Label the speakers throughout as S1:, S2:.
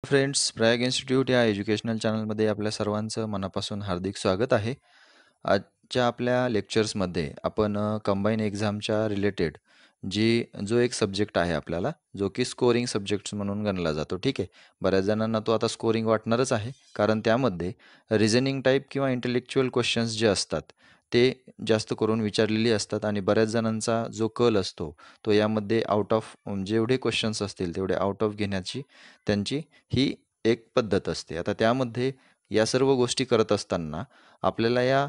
S1: Friends, Prayag institute या educational चॅनलमध्ये आपल्या सर्वांचं मनापासून हार्दिक स्वागत आहे. आजच्या आपल्या लेक्चर्समध्ये आपण कंबाईन एक्झामच्या रिलेटेड जो एक सब्जेक्ट आहे आपल्याला, जो की स्कोरिंग सब्जेक्ट्स म्हणून गणला जातो. ठीक आहे. बऱ्याच जणांना तो आता स्कोरिंग वाटणारच आहे, कारण त्यामध्ये रिझनिंग टाईप किंवा इंटेलेक्च्युअल क्वेश्चन्स जे असतात, ते जास्त करून विचारलेली असतात आणि बऱ्याच जणांचा जो कल असतो, तो यामध्ये आउट ऑफ जेवढे क्वेश्चन्स असतील तेवढे आउट ऑफ घेण्याची त्यांची ही एक पद्धत असते. आता त्यामध्ये या सर्व गोष्टी करत असताना आपल्याला या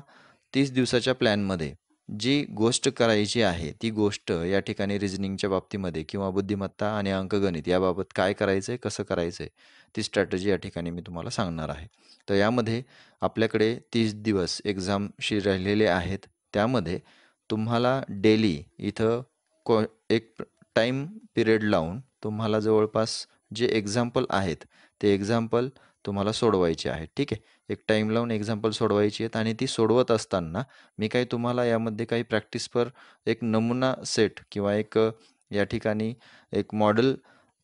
S1: 30 दिवसाच्या प्लॅनमध्ये जी गोष्ट करायची आहे, ती गोष्ट या ठिकाणी रिझनिंगच्या बाबतीमध्ये किंवा बुद्धिमत्ता आणि अंकगणित याबाबत काय करायचं आहे, कसं करायचं आहे, ती स्ट्रॅटेजी या ठिकाणी मी तुम्हाला सांगणार आहे. तर यामध्ये आपल्याकडे 30 दिवस एक्झामशी राहिलेले आहेत. त्यामध्ये तुम्हाला डेली इथं एक टाईम पिरियड लावून तुम्हाला जवळपास जे एक्झाम्पल आहेत, ते एक्झाम्पल तुम्हाला सोडवायचे आहेत. ठीक आहे. एक टाईम लावून एक्झाम्पल सोडवायची आहेत आणि ती सोडवत असताना मी काही तुम्हाला यामध्ये काही प्रॅक्टिस पर एक नमुना सेट किंवा या ठिकाणी एक मॉडेल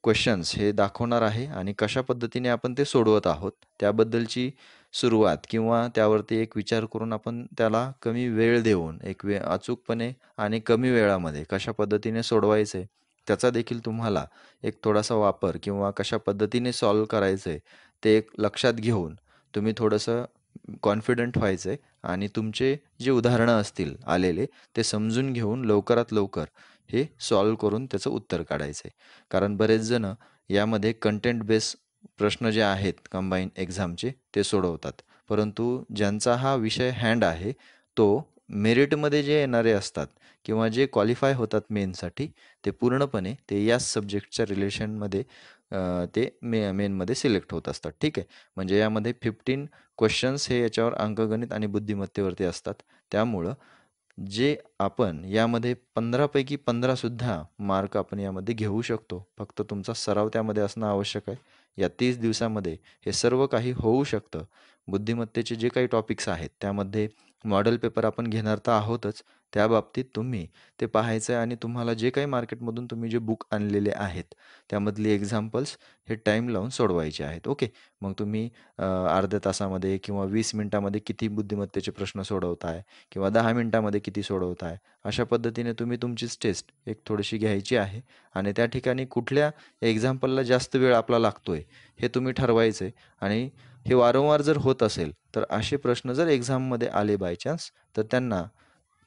S1: क्वेश्चन्स हे दाखवणार आहे आणि कशा पद्धतीने आपण ते सोडवत आहोत त्याबद्दलची सुरुवात किंवा त्यावरती एक विचार करून आपण त्याला कमी वेळ देऊन अचूकपणे आणि कमी वेळामध्ये कशा पद्धतीने सोडवायचे त्याचा देखील तुम्हाला एक थोडासा वापर किंवा कशा पद्धतीने सॉल्व करायचं आहे ते एक लक्षात घेऊन तुम्ही थोडंसं कॉन्फिडंट व्हायचं आहे आणि तुमचे जे उदाहरणं असतील आलेले ते समजून घेऊन लवकरात लवकर हे सॉल्व करून त्याचं उत्तर काढायचं आहे. कारण बरेच जण यामध्ये कंटेंट बेस प्रश्न जे आहेत कंबाईन एक्झामचे ते सोडवतात. परंतु ज्यांचा हा विषय हँड आहे तो मेरिटमध्ये जे येणारे असतात किंवा जे क्वालिफाय होतात मेनसाठी ते पूर्णपणे ते याच सब्जेक्टच्या रिलेशनमध्ये ते मेनमध्ये सिलेक्ट होत असतात. ठीक आहे. म्हणजे यामध्ये 15 क्वेश्चन्स हे याच्यावर अंकगणित आणि बुद्धिमत्तेवरती असतात. त्यामुळं जे आपण यामध्ये 15 पैकी 15 सुद्धा मार्क आपण यामध्ये घेऊ शकतो. फक्त तुमचा सराव त्यामध्ये असणं आवश्यक आहे. या 30 दिवसामध्ये हे सर्व काही होऊ शकतं. बुद्धिमत्तेचे जे काही टॉपिक्स आहेत त्यामध्ये मॉडेल पेपर आपण घेणार तर आहोतच. त्या बाबतीत तुम्ही ते पाहायचं आहे आणि तुम्हाला जे काही मार्केटमधून तुम्ही जे बुक आणलेले आहेत त्यामधली एक्झाम्पल्स हे टाईम लावून सोडवायचे आहेत. ओके. मग तुम्ही अर्ध्या तासामध्ये किंवा 20 मिनिटामध्ये किती बुद्धिमत्तेचे प्रश्न सोडवताय किंवा 10 मिनिटामध्ये किती सोडवताय, अशा पद्धतीने तुम्ही तुमचीच टेस्ट एक थोडीशी घ्यायची आहे आणि त्या ठिकाणी कुठल्या एक्झाम्पलला जास्त वेळ आपला लागतोय हे तुम्ही ठरवायचं आहे आणि हे वारंवार जर होत असेल तर असे प्रश्न जर एक्झाममध्ये आले बाय चान्स तर त्यांना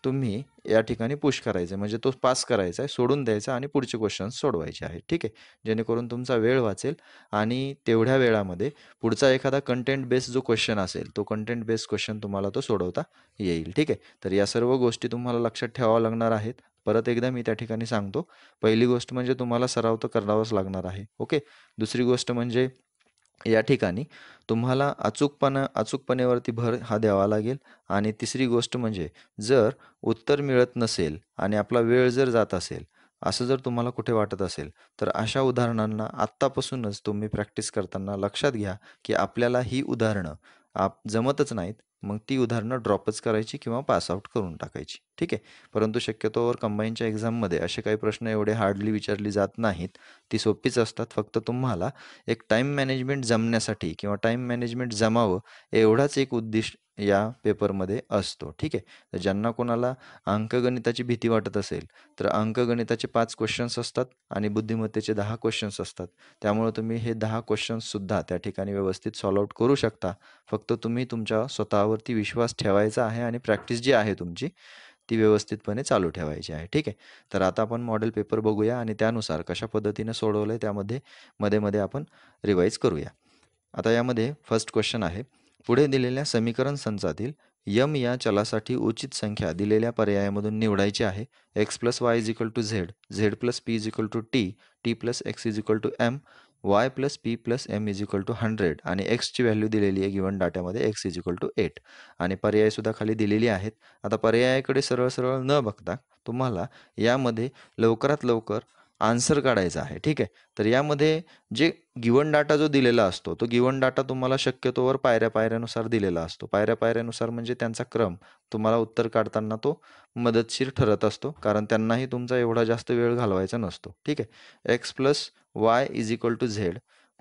S1: तुम्ही या ठिकाणी पुश करायचं म्हणजे तो पास करायचा आहे, सोडून द्यायचा आणि पुढचे क्वेश्चन्स सोडवायचे आहेत. ठीक आहे. जेणेकरून तुमचा वेळ वाचेल आणि तेवढ्या वेळामध्ये पुढचा एखादा कंटेंट बेस्ड जो क्वेश्चन असेल तो कंटेंट बेस्ड क्वेश्चन तुम्हाला तो सोडवता येईल. ठीक आहे. तर या सर्व गोष्टी तुम्हाला लक्षात ठेवाव्या लागणार आहेत. परत एकदा मी त्या ठिकाणी सांगतो. पहिली गोष्ट म्हणजे तुम्हाला सराव तर करावाच लागणार आहे. ओके. दुसरी गोष्ट म्हणजे या ठिकाणी तुम्हाला अचूकपणेवरती भर हा द्यावा लागेल आणि तिसरी गोष्ट म्हणजे जर उत्तर मिळत नसेल आणि आपला वेळ जर जात असेल, असं जर तुम्हाला कुठे वाटत असेल, तर अशा उदाहरणांना आत्तापासूनच तुम्ही प्रॅक्टिस करताना लक्षात घ्या, की आपल्याला ही उदाहरणं जमतच नाहीत. मग ती उदाहरणं ड्रॉपच करायची किंवा पास आउट करून टाकायची. ठीक आहे. परंतु शक्यतोवर कंबाईनच्या एक्झाममध्ये असे काही प्रश्न एवढे हार्डली विचारली जात नाहीत. ती सोपीच असतात. फक्त तुम्हाला एक टाईम मॅनेजमेंट जमण्यासाठी किंवा टाईम मॅनेजमेंट जमावं एवढाच एक उद्दिष्ट या पेपरमध्ये असतो. ठीक आहे. तर ज्यांना कोणाला अंकगणिताची भीती वाटत असेल तर अंकगणिताचे 5 क्वेश्चन्स असतात आणि बुद्धिमत्तेचे 10 क्वेश्चन्स असतात. त्यामुळे तुम्ही हे 10 क्वेश्चन्ससुद्धा त्या ठिकाणी व्यवस्थित सॉल्व आउट करू शकता. फक्त तुम्ही तुमच्या स्वतःवरती विश्वास ठेवायचा आहे आणि प्रॅक्टिस जी आहे तुमची ती व्यवस्थितपणे चालू ठेवायची आहे. ठीक आहे. तर आता आपण मॉडेल पेपर बघूया आणि त्यानुसार कशा पद्धतीने सोडवलं आहे त्यामध्ये मध्ये आपण रिवाईज करूया. आता यामध्ये फर्स्ट क्वेश्चन आहे. पुढे दिलेल्या समीकरण संचातील यम या चलासाठी उचित संख्या दिलेल्या पर्यायामधून निवडायची आहे. X plus Y is equal to Z, Z plus P is equal to T, T plus X is equal to M, Y plus P plus M is equal to 100 आणि एक्सची व्हॅल्यू दिलेली आहे गिवन डाट्यामध्ये X is equal to 8 आणि पर्यायसुद्धा खाली दिलेली आहेत. आता पर्यायाकडे सरळ सरळ न बघता तुम्हाला यामध्ये लवकरात लवकर आन्सर काढायचा आहे. ठीक आहे. तर यामध्ये जे गिवन डाटा जो दिलेला असतो तो गिवन डाटा तुम्हाला शक्यतोवर पायऱ्यानुसार दिलेला असतो. पायऱ्यानुसार म्हणजे त्यांचा क्रम तुम्हाला उत्तर काढताना तो मदतशीर ठरत असतो कारण त्यांनाही तुमचा एवढा जास्त वेळ घालवायचा नसतो. ठीक आहे. X plus Y is equal to Z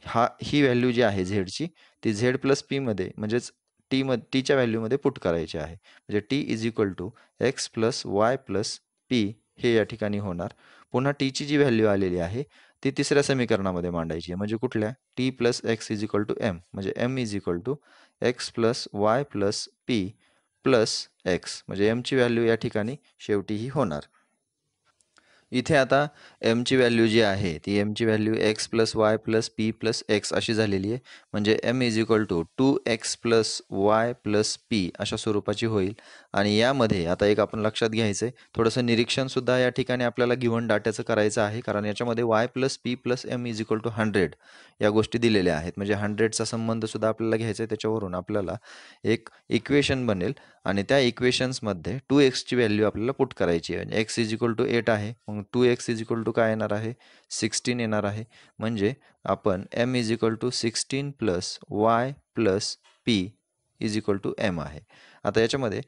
S1: ही व्हॅल्यू जी आहे झेडची ती झेड प्लस पीमध्ये म्हणजेच टीच्या व्हॅल्यूमध्ये पुट करायची आहे. म्हणजे T is equal to X plus Y plus P हे या ठिकाणी होणार. पुन्हा टीची जी व्हॅल्यू आलेली आहे ती तिसऱ्या समीकरणामध्ये मांडायची आहे. म्हणजे कुठल्या T plus X is equal to M म्हणजे M is equal to X plus Y plus P plus X म्हणजे एमची व्हॅल्यू या ठिकाणी शेवटी ही होणार. इथे आता एमची व्हॅल्यू जी आहे ती एमची value X plus Y plus P plus X अशी झालेली आहे. म्हणजे M is equal to 2x plus Y plus P अशा स्वरूपाची होईल. आणि यामध्ये आता एक आपण लक्षात घ्यायचं आहे, थोडंसं निरीक्षणसुद्धा या ठिकाणी आपल्याला गिव्हन डाट्याचं करायचं आहे. कारण याच्यामध्ये Y plus P plus M is equal to 100 या गोष्टी दिलेल्या आहेत. म्हणजे 100चा संबंधसुद्धा आपल्याला घ्यायचा आहे. त्याच्यावरून आपल्याला एक इक्वेशन बनेल आणि त्या इक्वेशन्समध्ये 2x ची व्हॅल्यू आपल्याला पुट करायची आहे. म्हणजे x इज इक्वल टू 8 आहे. मग 2x इज इक्वल टू काय येणार आहे 16 येणार आहे. म्हणजे आपण m is equal to 16 plus Y plus P is equal to M आहे. आता याच्यामध्ये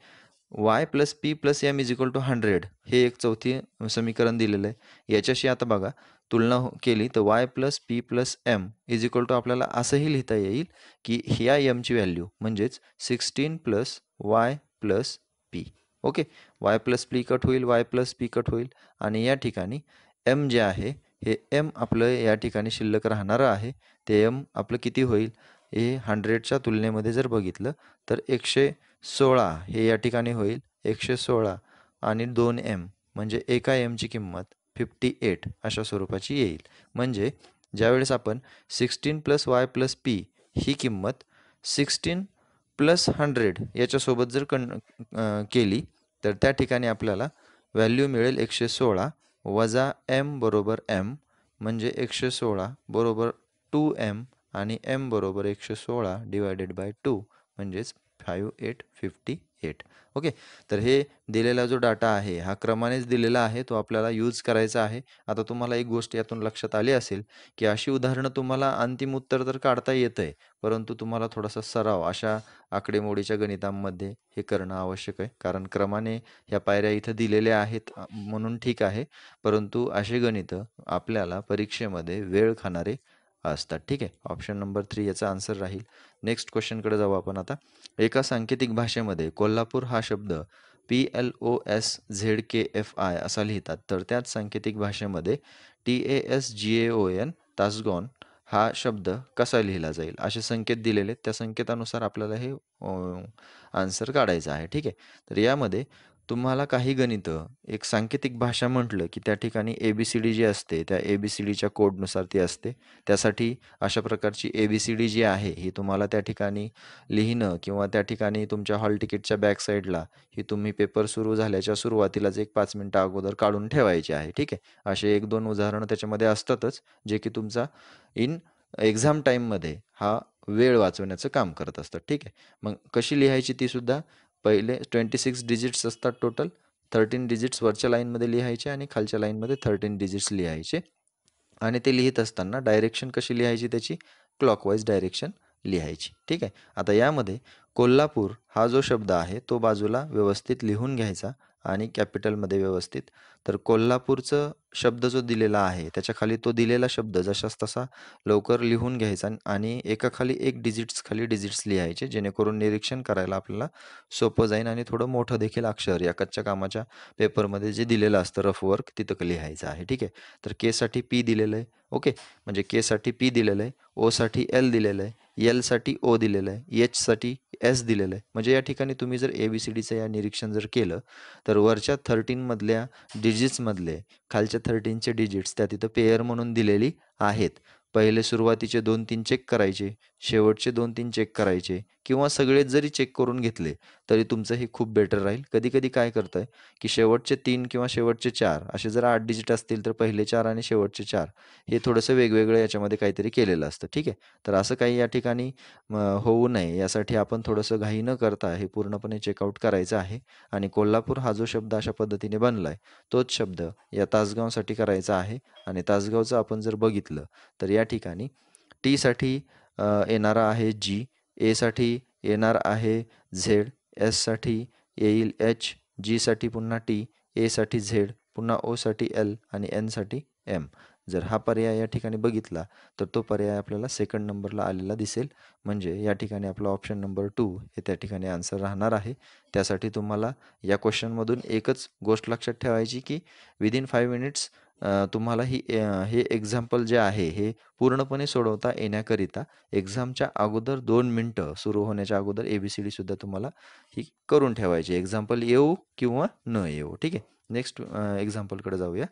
S1: Y plus P plus M is equal to 100 हे एक चौथी समीकरण दिलेलं आहे. याच्याशी आता बघा तुलना केली तर Y plus P plus M is equal to आपल्याला असंही लिहिता येईल की ह्या एमची व्हॅल्यू म्हणजेच 16 plus Y plus P. Okay, Y plus P cut होईल, वाय प्लस पी कट होईल आणि या ठिकाणी एम जे आहे हे एम आपलं या ठिकाणी शिल्लक राहणारं आहे. ते एम आपलं किती होईल हे 100च्या तुलनेमध्ये जर बघितलं तर 116 हे या ठिकाणी होईल. 116 आणि 2m म्हणजे एका एमची किंमत 58 अशा स्वरूपाची येईल. म्हणजे ज्यावेळेस आपण 16 प्लस वाय प्लस पी ही किंमत 16 प्लस 100 याच्यासोबत जर केली तर त्या ठिकाणी आपल्याला व्हॅल्यू मिळेल 116 वजा m बरोबर m म्हणजे 116 बरोबर 2m आणि m बरोबर 116 डिवायडेड बाय 2 म्हणजेच 5858. ओके, तर हे दिलेला जो डाटा आहे हा क्रमानेच दिलेला आहे, तो आपल्याला यूज करायचा आहे. आता तुम्हाला एक गोष्ट यातून लक्षात आली असेल की अशी उदाहरणं तुम्हाला अंतिम उत्तर तर काढता येतं आहे, परंतु तुम्हाला थोडासा सराव अशा आकडेमोडीच्या गणितांमध्ये हे करणं आवश्यक आहे. कारण क्रमाने ह्या पायऱ्या इथं दिलेल्या आहेत म्हणून ठीक आहे, परंतु असे गणितं आपल्याला परीक्षेमध्ये वेळ खाणारे असतात. ठीक आहे, ऑप्शन नंबर 3 याचा आन्सर राहील. नेक्स्ट क्वेश्चनकडे जाऊ आपण आता. एका सांकेतिक भाषेमध्ये कोल्हापूर हा शब्द PLOSZKFI असा लिहितात, तर त्याच सांकेतिक भाषेमध्ये TASGAON तासगाव हा शब्द कसा लिहिला जाईल असे संकेत दिलेले, त्या संकेतानुसार आपल्याला हे आन्सर काढायचं आहे. ठीक आहे, तर यामध्ये तुम्हाला काही गणितं एक सांकेतिक भाषा म्हटलं की त्या ठिकाणी ABCD जी असते त्या ABCDच्या कोडनुसार ती असते. त्यासाठी अशा प्रकारची ABCD जी आहे ही तुम्हाला त्या ठिकाणी लिहिणं किंवा त्या ठिकाणी तुमच्या हॉल तिकीटच्या बॅक साईडला ही तुम्ही पेपर सुरू झाल्याच्या सुरुवातीलाच एक 5 मिनिटं अगोदर काढून ठेवायची आहे. ठीक आहे, असे 1-2 उदाहरणं त्याच्यामध्ये असतातच जे की तुमचा इन एक्झाम टाईममध्ये हा वेळ वाचवण्याचं काम करत असतात. ठीक आहे, मग कशी लिहायची ती सुद्धा पहिले 26 डिजिट्स असतात टोटल. 13 डिजिट्स वरच्या लाईनमध्ये लिहायचे आणि खालच्या लाईनमध्ये 13 डिजिट्स लिहायचे. आणि ते लिहित असताना डायरेक्शन कशी लिहायची त्याची क्लॉकवाईज डायरेक्शन लिहायची. ठीक आहे, आता यामध्ये कोल्हापूर हा जो शब्द आहे तो बाजूला व्यवस्थित लिहून घ्यायचा आणि कॅपिटलमध्ये व्यवस्थित. तर कोल्हापूरचं शब्द जो दिलेला आहे त्याच्या खाली तो दिलेला शब्द जशास तसा लवकर लिहून घ्यायचा आणि एकाखाली एक खाली डिजिट्स लिहायचे, जेणेकरून निरीक्षण करायला आपल्याला सोपं जाईल आणि थोडं मोठं देखील अक्षर या कच्च्या कामाच्या पेपरमध्ये जे दिलेलं असतं रफ वर्क तिथं लिहायचं आहे. ठीक आहे, तर केसाठी पी दिलेलं आहे. ओके, म्हणजे केसाठी पी दिलेलं आहे, ओसाठी एल दिलेलं आहे, एलसाठी ओ दिलेलं आहे, एचसाठी एस दिलेलं आहे. म्हणजे या ठिकाणी तुम्ही जर ABCDचं या निरीक्षण जर केलं तर वरच्या 13 मधल्या डिजिट्समधले खालच्या 13चे डिजिट्स त्या तिथं पेअर म्हणून दिलेली आहेत. पहिले सुरुवातीचे 2-3 चेक करायचे, शेवटचे 2-3 चेक करायचे किंवा सगळेच जरी चेक करून घेतले तरी तुमचं हे खूप बेटर राहील. कधी-कधी काय करतंय की शेवटचे 3 किंवा शेवटचे 4 असे जर 8 डिजिट असतील तर पहिले 4 आणि शेवटचे 4 हे थोडंसं वेगवेगळं याच्यामध्ये काहीतरी केलेलं असतं. ठीक आहे, तर असं काही या ठिकाणी होऊ नये यासाठी आपण थोडंसं घाई न करता हे पूर्णपणे चेकआउट करायचं आहे. आणि कोल्हापूर हा जो शब्द अशा पद्धतीने बनला आहे तोच शब्द या तासगावसाठी करायचा आहे. आणि तासगावचं आपण जर बघितलं तर या ठिकाणी टीसाठी येणारा आहे G, एसाठी येणार आहे Z, एससाठी येईल H, जीसाठी पुन्हा T, एसाठी Z, पुन्हा ओसाठी L आणि एनसाठी M. जर हा पर्याय या ठिकाणी बघितला तर तो पर्याय आपल्याला सेकंड नंबरला आलेला दिसेल. म्हणजे या ठिकाणी आपला ऑप्शन नंबर 2 हे त्या ठिकाणी आन्सर राहणार आहे. त्यासाठी तुम्हाला या क्वेश्चनमधून एकच गोष्ट लक्षात ठेवायची की विदिन 5 मिनिट्स तुम्हाला हे एक्झाम्पल जे आहे हे पूर्णपणे सोडवता येण्याकरिता एक्झामच्या अगोदर 2 मिनटं सुरू होण्याच्या अगोदर ABCD सुद्धा तुम्हाला ही करून ठेवायची. एक्झाम्पल येऊ किंवा न येऊ. ठीक आहे. नेक्स्ट एक्झाम्पलकडे जाऊया.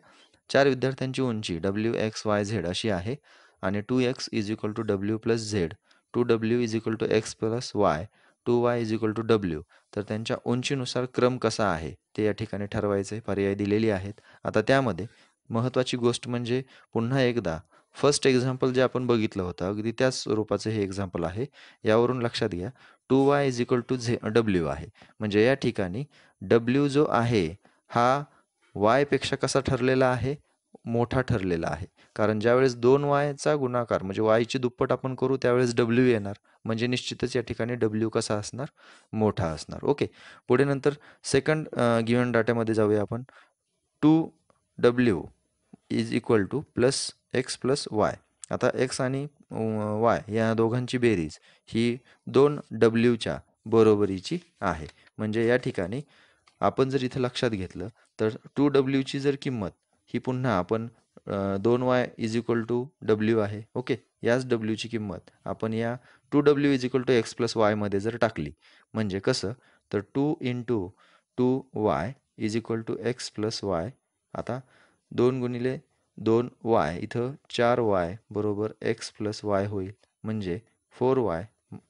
S1: 4 विद्यार्थ्यांची उंची WXYZ अशी आहे आणि 2x is equal to W plus Z, 2W is equal to X plus Y, 2Y is equal to W. तर त्यांच्या उंचीनुसार क्रम कसा आहे ते या ठिकाणी ठरवायचे. पर्याय दिलेली आहेत. आता त्यामध्ये महत्त्वाची गोष्ट म्हणजे पुन्हा एकदा फर्स्ट एक्झाम्पल जे आपण बघितलं होतं अगदी त्याच स्वरूपाचं हे एक्झाम्पल आहे. यावरून लक्षात घ्या 2y is equal to W आहे. म्हणजे या ठिकाणी W जो आहे हा y पेक्षा कसा ठरलेला आहे? मोठा ठरलेला आहे. कारण ज्यावेळेस 2y गुणाकार म्हणजे y ची दुप्पट आपण करू त्यावेळेस W येणार. म्हणजे निश्चितच या ठिकाणी W कसा असणार? मोठा असणार. ओके. पुढे नंतर सेकंड गिव्हन डाटामध्ये जाऊया आपण. 2W is equal two plus x plus Y. आता एक्स आणि वाय या दोघांची बेरीज ही 2Wच्या बरोबरीची आहे. म्हणजे या ठिकाणी आपण जर इथं लक्षात घेतलं तर 2Wची जर किंमत ही पुन्हा आपण 2y is equal to W आहे. ओके. याच Wची किंमत आपण या 2W is equal to X plus वायमध्ये जर टाकली म्हणजे कसं तर 2 into 2y is equal to X plus Y. आता 2 गुणिले 2y इथं 4y बरोबर एक्स प्लस वाय होईल. म्हणजे 4y.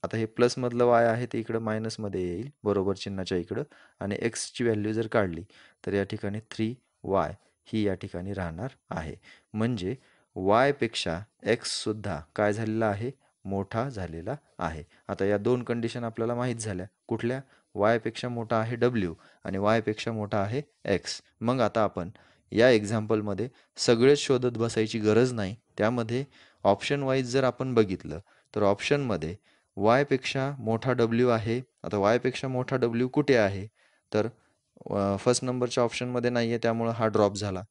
S1: आता हे प्लसमधलं y आहे ते इकडं मायनसमध्ये येईल बरोबर चिन्हाच्या इकडं आणि एक्सची व्हॅल्यू जर काढली तर या ठिकाणी 3y ही या ठिकाणी राहणार आहे. म्हणजे y पेक्षा एक्ससुद्धा काय झालेला आहे? मोठा झालेला आहे. आता या दोन कंडिशन आपल्याला माहीत झाल्या. कुठल्या? y पेक्षा मोठा आहे W आणि y पेक्षा मोठा आहे x. मग आता आपण या एक्झाम्पलमध्ये सगळेच शोधत बसायची गरज नाही. त्यामध्ये ऑप्शन वाईज जर आपण बघितलं तर ऑप्शनमध्ये y पेक्षा मोठा W आहे. आता y पेक्षा मोठा W कुठे आहे? तर फर्स्ट नंबरच्या ऑप्शनमध्ये नाही आहे त्यामुळं हा ड्रॉप झाला.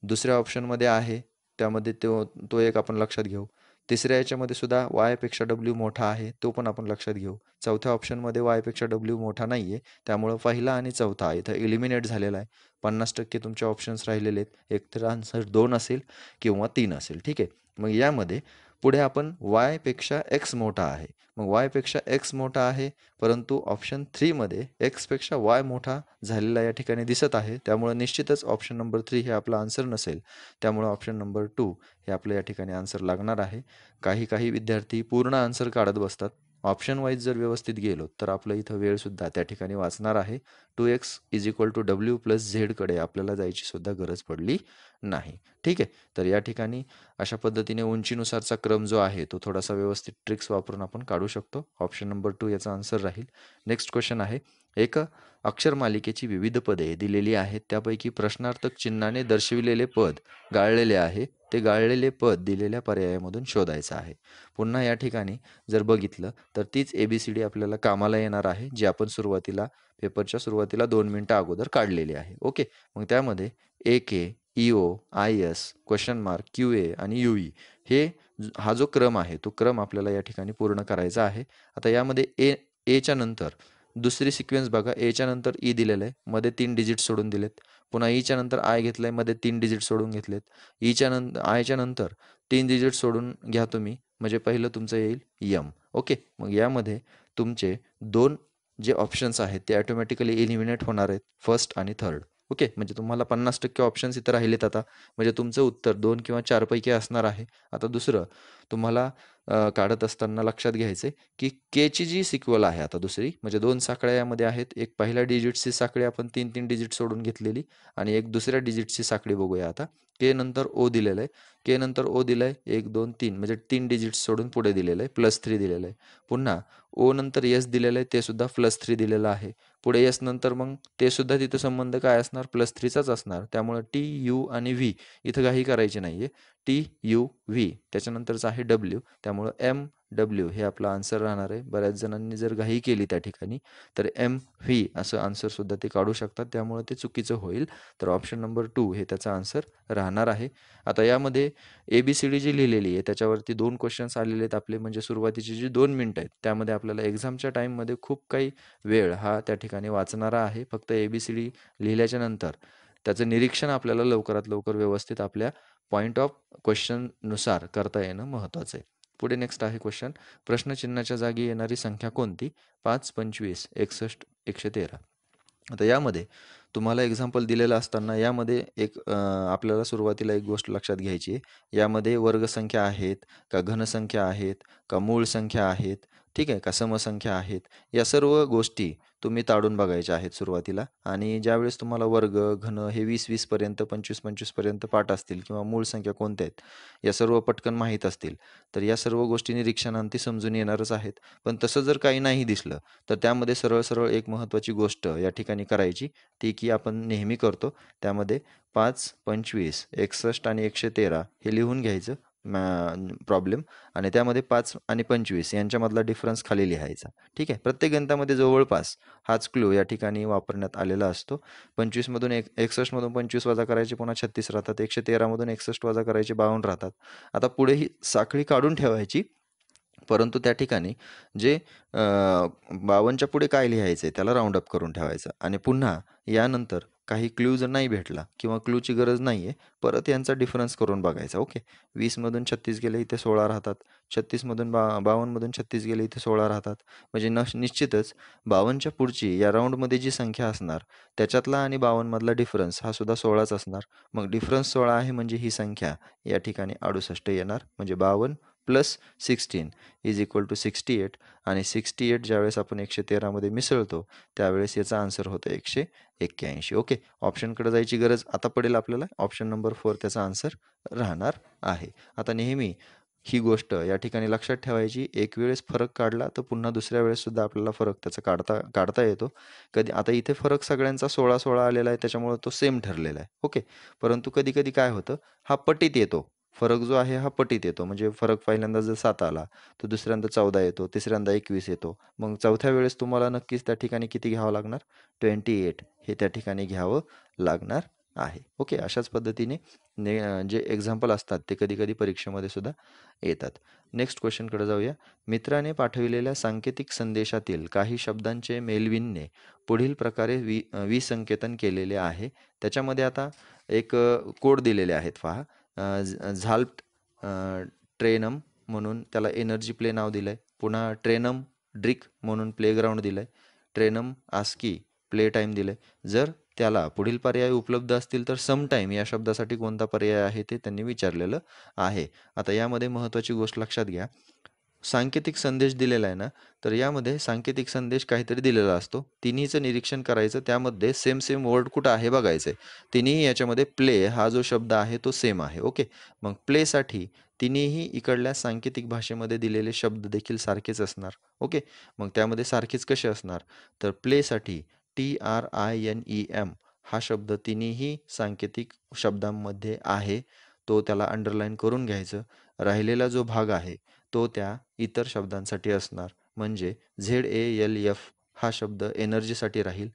S1: दुसऱ्या ऑप्शनमध्ये आहे त्यामध्ये तो एक आपण लक्षात घेऊ. तिसऱ्या याच्यामध्ये सुद्धा y पेक्षा W मोठा आहे तो पण आपण लक्षात घेऊ. चौथ्या ऑप्शनमध्ये y पेक्षा W मोठा नाही आहे त्यामुळं पहिला आणि चौथा इथं एलिमिनेट झालेला आहे. 50% तुमचे ऑप्शन्स राहिलेले आहेत. एकतर आन्सर 2 असेल किंवा 3 असेल. ठीक आहे. मग यामध्ये पुढे आपण y पेक्षा x मोठा आहे. मग y पेक्षा x मोठा आहे परंतु ऑप्शन 3 मध्ये x पेक्षा y मोठा झालेला या ठिकाणी दिसत आहे. त्यामुळे निश्चितच ऑप्शन नंबर 3 हे आपला आन्सर नसेल. त्यामुळे ऑप्शन नंबर 2 हे आपलं या ठिकाणी आन्सर लागणार आहे. काही विद्यार्थी पूर्ण आन्सर काढत बसतात. ऑप्शन वाईज जर व्यवस्थित गेलो तर आपलं इथं वेळसुद्धा त्या ठिकाणी वाचणार आहे. 2x is equal to W plus झेडकडे आपल्याला जायची सुद्धा गरज पडली नाही. ठीक आहे. तर या ठिकाणी अशा पद्धतीने उंचीनुसारचा क्रम जो आहे तो थोडासा व्यवस्थित ट्रिक्स वापरून आपण काढू शकतो. ऑप्शन नंबर 2 याचा आन्सर राहील. नेक्स्ट क्वेश्चन आहे. एक अक्षरमालिकेची विविध पदे दिलेली आहेत. त्यापैकी प्रश्नार्थक चिन्हाने दर्शविलेले पद गाळलेले आहे. ते गाळलेले पद दिलेल्या पर्यायामधून शोधायचं आहे. पुन्हा या ठिकाणी जर बघितलं तर तीच ABCD आपल्याला कामाला येणार आहे जी आपण पेपरच्या सुरुवातीला 2 मिनिटं अगोदर काढलेली आहे. ओके. मग त्यामध्ये AK, EO, IS, question mark, QA आणि UE हा जो क्रम आहे तो क्रम आपल्याला या ठिकाणी पूर्ण करायचा आहे. आता यामध्ये एच्या नंतर दुसरी सिक्वेन्स बघा. एच्या नंतर ई दिलेलं आहे मध्ये 3 डिजिट सोडून दिलेत. पुन्हा ईच्या नंतर आय घेतलंय मध्ये 3 डिजिट सोडून घेतलेत. आयच्या नंतर 3 डिजिट सोडून घ्या तुम्ही म्हणजे पहिलं तुमचं येईल M. ओके. मग यामध्ये तुमचे 2 जे ऑप्शन्स आहेत ते ऑटोमॅटिकली एलिमिनेट होणार आहेत फर्स्ट आणि थर्ड. ओके. म्हणजे तुम्हाला 50% ऑप्शन्स इथं राहिलेत आता. म्हणजे तुमचं उत्तर 2 किंवा 4 पैकी असणार आहे. आता दुसरं तुम्हाला काढत असताना लक्षात घ्यायचं आहे की केची जी सिक्वल आहे आता दुसरी म्हणजे 2 साखळ्या यामध्ये आहेत. एक पहिल्या डिजिटची साखळी आपण 3 डिजिट सोडून घेतलेली आणि एक दुसऱ्या डिजिटची साखळी बघूया आता. के नंतर ओ दिलेलं आहे. के नंतर ओ दिलं आहे 1 2 3 म्हणजे 3 डिजिट्स सोडून पुढे दिलेलं आहे +3 दिलेलं आहे. पुन्हा ओ नंतर एस दिलेलं आहे ते सुद्धा +3 दिलेलं आहे. पुढे एस नंतर मग ते सुद्धा तिथं संबंध काय असणार? +3चाच असणार. त्यामुळे TU आणि V इथं काही करायचे नाही आहे. TUV त्याच्यानंतरचं आहे W त्यामुळं डब्ल्यू हे आपला आन्सर राहणार आहे. बऱ्याच जणांनी जर घाई केली त्या ठिकाणी तर MV असं आन्सरसुद्धा ते काढू शकतात, त्यामुळे ते चुकीचं होईल. तर ऑप्शन नंबर 2 हे त्याचा आन्सर राहणार आहे. आता यामध्ये ABCD जी लिहिलेली आहे त्याच्यावरती 2 क्वेश्चन्स आलेले आहेत आपले, म्हणजे सुरुवातीची जी 2 मिनिटं आहेत त्यामध्ये आपल्याला एक्झामच्या टाईममध्ये खूप काही वेळ हा त्या ठिकाणी वाचणारा आहे. फक्त ABCD लिहिल्याच्या नंतर त्याचं निरीक्षण आपल्याला लवकरात लवकर व्यवस्थित आपल्या पॉईंट ऑफ क्वेश्चननुसार करता येणं महत्त्वाचं आहे. पुढे नेक्स्ट आहे क्वेश्चन. प्रश्नचिन्हाच्या जागी येणारी संख्या कोणती? 5, 25, 61, 113. आता यामध्ये तुम्हाला एक्झाम्पल दिलेलं असताना यामध्ये आपल्याला सुरुवातीला एक गोष्ट लक्षात घ्यायची आहे. यामध्ये वर्गसंख्या आहेत का घनसंख्या आहेत का मूळ संख्या आहेत, ठीक आहे, का समसंख्या आहेत, या सर्व गोष्टी तुम्ही ताडून बघायच्या आहेत सुरुवातीला. आणि ज्यावेळेस तुम्हाला वर्ग घन हे 20-20 पर्यंत 25-25 पर्यंत पाठ असतील किंवा मूळ संख्या कोणत्या आहेत या सर्व पटकन माहीत असतील तर या सर्व गोष्टी निरीक्षणांती समजून येणारच आहेत. पण तसं जर काही नाही दिसलं तर त्यामध्ये सरळ सरळ एक महत्त्वाची गोष्ट या ठिकाणी करायची, ती की आपण नेहमी करतो. त्यामध्ये 5, 25, 61 आणि 113 हे लिहून घ्यायचं प्रॉब्लेम, आणि त्यामध्ये 5 आणि 25 यांच्यामधला डिफरन्स खाली लिहायचा. ठीक आहे. प्रत्येक गणितामध्ये जवळपास हाच क्लू या ठिकाणी वापरण्यात आलेला असतो. 25मधून 61मधून 25 वजा करायचे पुन्हा 36 राहतात. 113मधून 61 वजा करायचे 52 राहतात. आता पुढे ही साखळी काढून ठेवायची, परंतु त्या ठिकाणी जे 52च्या पुढे काय लिहायचं आहे त्याला राऊंड अप करून ठेवायचं, आणि पुन्हा यानंतर काही क्लू जर नाही भेटला किंवा क्लूची गरज नाही आहे, परत यांचा डिफरन्स करून बघायचा. ओके. 20मधून 36 गेले इथे 16 राहतात. 36मधून 52मधून 36 गेले इथे 16 राहतात. म्हणजे निश्चितच 52च्या पुढची या राऊंडमध्ये जी संख्या असणार त्याच्यातला आणि 52मधला डिफरन्स हा सुद्धा 16च असणार. मग डिफरन्स 16 आहे म्हणजे ही संख्या या ठिकाणी 68 येणार. म्हणजे 52 प्लस 16 इज इक्वल टू 68, आणि 68 ज्यावेळेस आपण 113मध्ये मिसळतो त्यावेळेस याचा आन्सर होतं 181. ओके. ऑप्शनकडे जायची गरज आता पडेल आपल्याला. ऑप्शन नंबर 4 त्याचा आन्सर राहणार आहे. आता नेहमी ही गोष्ट या ठिकाणी लक्षात ठेवायची, एक वेळेस फरक काढला तर पुन्हा दुसऱ्या वेळेस सुद्धा आपल्याला फरक त्याचा काढता येतो. कधी आता इथे फरक सगळ्यांचा 16-16 आलेला आहे त्याच्यामुळे तो सेम ठरलेला आहे. ओके. परंतु कधी कधी काय होतं, हा पटीत येतो. फरक जो आहे हा पटीत येतो. म्हणजे फरक पहिल्यांदा जर 7 आला तर दुसऱ्यांदा 14 येतो, तिसऱ्यांदा 21 येतो. मग चौथ्या वेळेस तुम्हाला नक्कीच त्या ठिकाणी किती घ्यावं लागणार? 28 हे त्या ठिकाणी घ्यावं लागणार आहे. ओके. अशाच पद्धतीने जे एक्झाम्पल असतात ते कधी कधी परीक्षेमध्ये सुद्धा येतात. नेक्स्ट क्वेश्चनकडे जाऊया. मित्राने पाठविलेल्या सांकेतिक संदेशातील काही शब्दांचे मेलविनने पुढील प्रकारे विसंकेतन केलेले आहे. त्याच्यामध्ये आता एक कोड दिलेले आहेत पहा. झाल्प्ट ट्रेनम म्हणून त्याला एनर्जी प्ले नाव दिलं आहे. पुन्हा ट्रेनम ड्रिक म्हणून प्लेग्राऊंड दिलं आहे. ट्रेनम आस्की प्ले टाईम दिलं आहे. जर त्याला पुढील पर्याय उपलब्ध असतील तर सम टाईम या शब्दासाठी कोणता पर्याय आहे ते त्यांनी विचारलेलं आहे. आता यामध्ये महत्त्वाची गोष्ट लक्षात घ्या. सांकेतिक संदेश दिलेला आहे ना, तर यामध्ये सांकेतिक संदेश काहीतरी दिलेला असतो. तिन्हीचं निरीक्षण करायचं, त्यामध्ये सेम सेम वर्ड कुठं आहे बघायचं आहे. तिन्ही याच्यामध्ये प्ले हा जो शब्द आहे तो सेम आहे. ओके. मग प्लेसाठी तिन्हीही इकडल्या सांकेतिक भाषेमध्ये दिलेले शब्द देखील सारखेच असणार. ओके. मग त्यामध्ये सारखेच कसे असणार, तर प्लेसाठी TRINEM हा शब्द तिन्हीही सांकेतिक शब्दांमध्ये आहे, तो त्याला अंडरलाईन करून घ्यायचं. राहिलेला जो भाग आहे तो त्या इतर शब्दांसाठी असणार. म्हणजे ZALF हा शब्द एनर्जीसाठी राहील.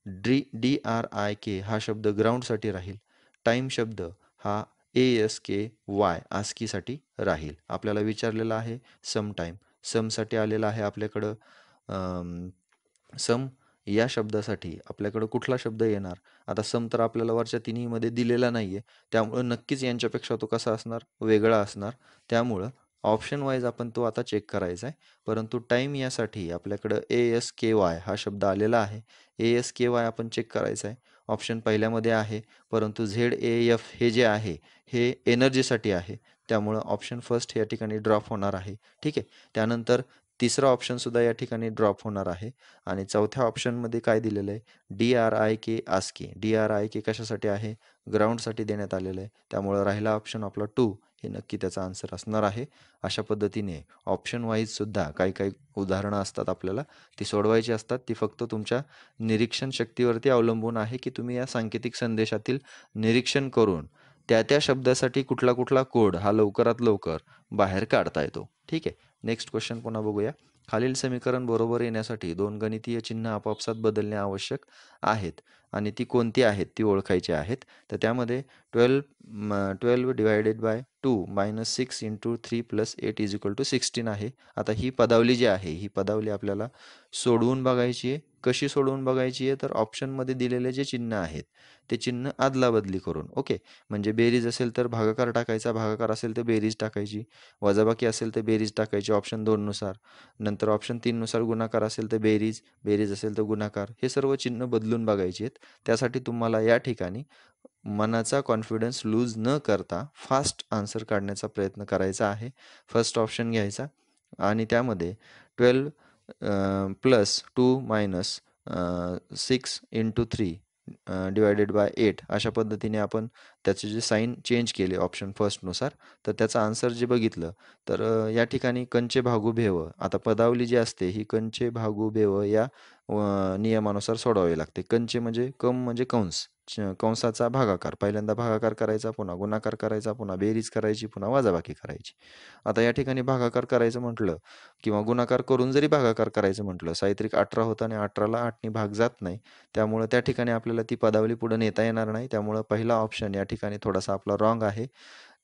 S1: DRIK हा शब्द ग्राउंडसाठी राहील. टाईम शब्द हा ASKY आस्कीसाठी राहील. आपल्याला विचारलेला आहे सम टाईम. समसाठी आलेला आहे आपल्याकडं सम या शब्दासाठी आपल्याकडं कुठला शब्द येणार? आता सम तर आपल्याला वरच्या तिन्हीमध्ये दिलेला नाही आहे, त्यामुळं नक्कीच यांच्यापेक्षा तो कसा असणार? वेगळा असणार. त्यामुळं ऑप्शन वाईज आपण तो आता चेक करायचा आहे. परंतु टाईम यासाठी आपल्याकडं ASKY हा शब्द आलेला आहे. ASKY आपण चेक करायचा आहे. ऑप्शन पहिल्यामध्ये आहे, परंतु ZAF हे जे आहे हे एनर्जीसाठी आहे. त्यामुळं ऑप्शन फर्स्ट या ठिकाणी ड्रॉप होणार आहे. ठीक आहे. त्यानंतर तिसरा ऑप्शनसुद्धा या ठिकाणी ड्रॉप होणार आहे. आणि चौथ्या ऑप्शनमध्ये काय दिलेलं आहे? DRIK ASCII. DRIK कशासाठी आहे? ग्राउंडसाठी देण्यात आलेलं आहे. त्यामुळं राहिला ऑप्शन आपला 2 हे नक्की त्याचा आन्सर असणार आहे. अशा पद्धतीने ऑप्शन वाईजसुद्धा काही काही उदाहरणं असतात आपल्याला, ती सोडवायची असतात. ती फक्त तुमच्या निरीक्षण शक्तीवरती अवलंबून आहे की तुम्ही या सांकेतिक संदेशातील निरीक्षण करून त्या त्या शब्दासाठी कुठला कुठला कोड हा लवकरात लवकर बाहेर काढता येतो. ठीक आहे. नेक्स्ट क्वेश्चन पुन्हा बघूया. खालील समीकरण बरोबर येण्यासाठी दोन गणितीय चिन्ह आपापसात बदलणे आवश्यक आहेत आणि ती कोणती आहेत ती ओळखायची आहेत. तर त्यामध्ये 12 divided by 2 minus 6 into 3 plus 8 is equal to 16 आहे. आता ही पदावली जी आहे ही पदावली आपल्याला सोडवून बघायची आहे. कशी सोडवून बघायची आहे तर ऑप्शनमध्ये दिलेले जे चिन्ह आहेत ते चिन्ह अदलाबदली करून. ओके, म्हणजे बेरीज असेल तर भागाकार टाकायचा, भागाकार असेल तर बेरीज टाकायची, वजाबाकी असेल तर बेरीज टाकायची ऑप्शन 2 नुसार. नंतर ऑप्शन 3 नुसार गुणाकार असेल तर बेरीज, बेरीज असेल तर गुणाकार. हे सर्व चिन्ह बदलून बघायची आहेत. त्यासाठी तुम्हाला या ठिकाणी मनाचा कॉन्फिडन्स लूज न करता फास्ट आन्सर काढण्याचा प्रयत्न करायचा आहे. फर्स्ट ऑप्शन घ्यायचा आणि त्यामध्ये 12 plus 2 minus 6 into 3 divided by 8 अशा पद्धतीने आपण त्याचे जे साईन चेंज केले ऑप्शन फर्स्टनुसार, तर त्याचा आन्सर जे बघितलं तर या ठिकाणी कंचे भागू भेव. आता पदावली जी असते ही कंचे भागू भेव या नियमानुसार सोडवावी लागते. कंचे म्हणजे कम म्हणजे कंस, कंसाचा भागाकार, पहिल्यांदा भागाकार करायचा, पुन्हा गुणाकार करायचा, पुन्हा बेरीज करायची, पुन्हा वजाबाकी करायची. आता या ठिकाणी भागाकार करायचं म्हटलं किंवा गुणाकार करून जरी भागाकार करायचं म्हटलं, साहित्रिक 18 होतं आणि 18ला 8ने भाग जात नाही, त्यामुळं त्या ठिकाणी आपल्याला ती पदावली पुढे नेता येणार नाही. त्यामुळं पहिला ऑप्शन या ठिकाणी थोडासा आपला रॉंग आहे.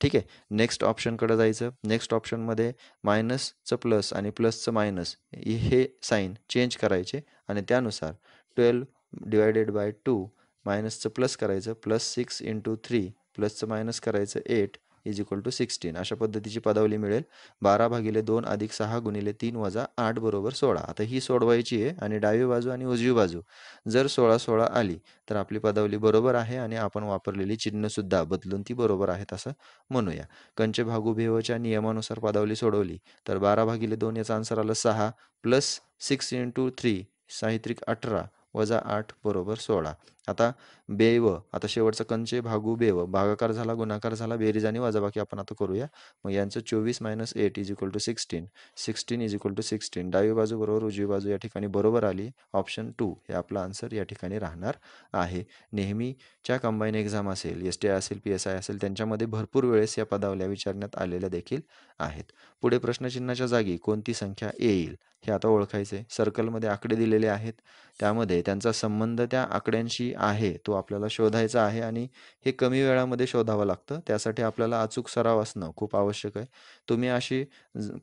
S1: ठीक आहे, नेक्स्ट ऑप्शनकडे जायचं. नेक्स्ट ऑप्शनमध्ये मायनसचं प्लस आणि प्लसचं मायनस हे साईन चेंज करायचे आणि त्यानुसार 12 डिवायडेड बाय 2 मायनसचं प्लस करायचं, प्लस 6 इंटू 3 प्लसचं मायनस करायचं 8 इज इक्वल टू 16 अशा पद्धतीची पदावली मिळेल. 12/2 अधिक 6 गुणिले 3 वजा 8 बरोबर 16. आता ही सोडवायची आहे आणि डावी बाजू आणि उजवी बाजू जर 16-16 आली तर आपली पदावली बरोबर आहे आणि आपण वापरलेली चिन्हसुद्धा बदलून ती बरोबर आहेत असं म्हणूया. कंचे भागू भेवच्या नियमानुसार पदावली सोडवली तर 12/2 याचा आन्सर आलं 6 प्लस 6 इंटू 3 साहित्रिक 18 वजा 8 बरोबर 16. आता बेव, आता शेवटचा कंचे भागू बेव, भागाकार झाला, गुणाकार झाला, बेरीज आणि वजाबाकी आपण आता करूया. मग यांचं 24 minus 8 is equal to 16, 16 is equal to 16. डावी बाजू बरोबर उजवी बाजू या ठिकाणी बरोबर आली. ऑप्शन 2 हे आपला आन्सर या ठिकाणी राहणार आहे. नेहमीच्या कंबाईन एक्झाम असेल, STI असेल, PSI असेल, त्यांच्यामध्ये भरपूर वेळेस या पदावल्या विचारण्यात आलेल्या देखील आहेत. पुढे प्रश्नचिन्हाच्या जागी कोणती संख्या येईल हे आता ओळखायचे. सर्कलमध्ये आकडे दिलेले आहेत, त्यामध्ये त्यांचा संबंध त्या आकड्यांशी आहे तो आपल्याला शोधायचा आहे आणि हे कमी वेळामध्ये शोधावं लागतं. त्यासाठी आपल्याला अचूक सराव असणं खूप आवश्यक आहे. तुम्ही अशी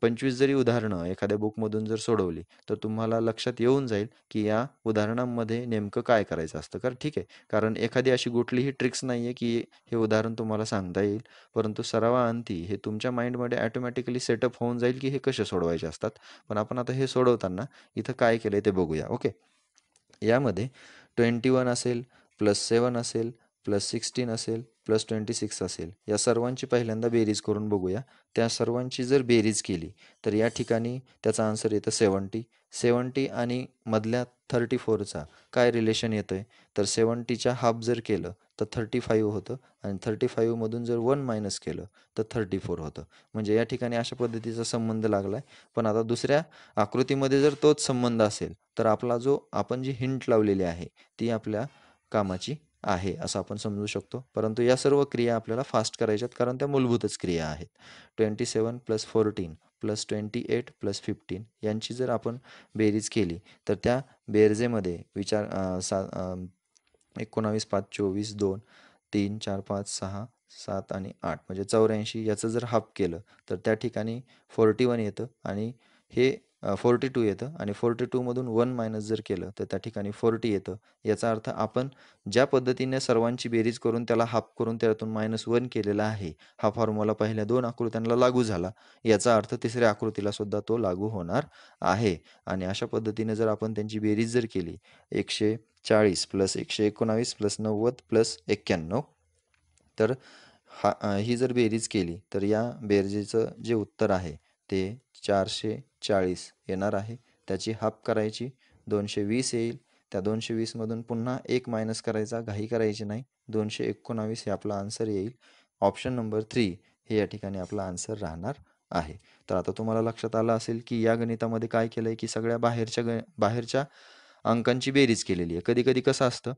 S1: 25 जरी उदाहरणं एखाद्या बुकमधून जर सोडवली तर तुम्हाला लक्षात येऊन जाईल की या उदाहरणांमध्ये नेमकं काय करायचं असतं. ठीक आहे, कारण एखादी अशी कुठलीही ट्रिक्स नाही आहे की हे उदाहरण तुम्हाला सांगता येईल, परंतु सरावाअंती हे तुमच्या माइंडमध्ये ॲटोमॅटिकली सेटअप होऊन जाईल की हे कसे सोडवायचे असतात. पण आपण आता हे सोडवताना इथं काय केलं ते बघूया. ओके, यामध्ये 21 असेल, +7 असेल, +16 असेल, +26 असेल, या सर्वांची पहिल्यांदा बेरीज करून बघूया. त्या सर्वांची जर बेरीज केली तर या ठिकाणी त्याचा आन्सर येतं 70. 70 आणि मधल्या 34चा काय रिलेशन येतं आहे तर 70च्या हाफ जर केलं तर 35 होतं आणि 35मधून जर 1 मायनस केलं तर 34 होतं. म्हणजे या ठिकाणी अशा पद्धतीचा संबंध लागला आहे. पण आता दुसऱ्या आकृतीमध्ये जर तोच संबंध असेल तर आपला जो आपण जी हिंट लावलेली आहे ती आपल्या कामाची आहे असं आपण समजू शकतो. परंतु या सर्व क्रिया आपल्याला फास्ट करायच्यात कारण त्या मूलभूतच क्रिया आहेत. 27 + 14 + 28 + 15 यांची जर आपण बेरीज केली तर त्या बेरजेमध्ये 19, 5, 24, 2, 3, 4, 5, 6, 7 आणि 8 म्हणजे 84 याचं जर हाफ केलं तर त्या ठिकाणी 41 येतं आणि हे 42 येतं आणि 42मधून 1 मायनस जर केलं तर त्या ठिकाणी 40 येतं. याचा अर्थ आपण ज्या पद्धतीने सर्वांची बेरीज करून त्याला हाफ करून त्यातून -1 केलेला आहे, हा फॉर्म्युला पहिल्या 2 आकृत्यांना लागू झाला. याचा अर्थ तिसऱ्या आकृतीला सुद्धा तो लागू होणार आहे. आणि अशा पद्धतीने जर आपण त्यांची बेरीज जर केली 140 + 119 + 90 + 91 तर ही जर बेरीज केली तर या बेरजेचं जे उत्तर आहे ते 440 येणार आहे. त्याची हाफ करायची 220 येईल. त्या 220मधून पुन्हा 1 मायनस करायचा, घाई करायची नाही. 219 हे आपला आन्सर येईल. ऑप्शन नंबर 3 हे या ठिकाणी आपला आन्सर राहणार आहे. तर आता तुम्हाला लक्षात आलं असेल की या गणितामध्ये काय केलं आहे की सगळ्या बाहेरच्या अंकांची बेरीज केलेली आहे. कधी कधी कसं असतं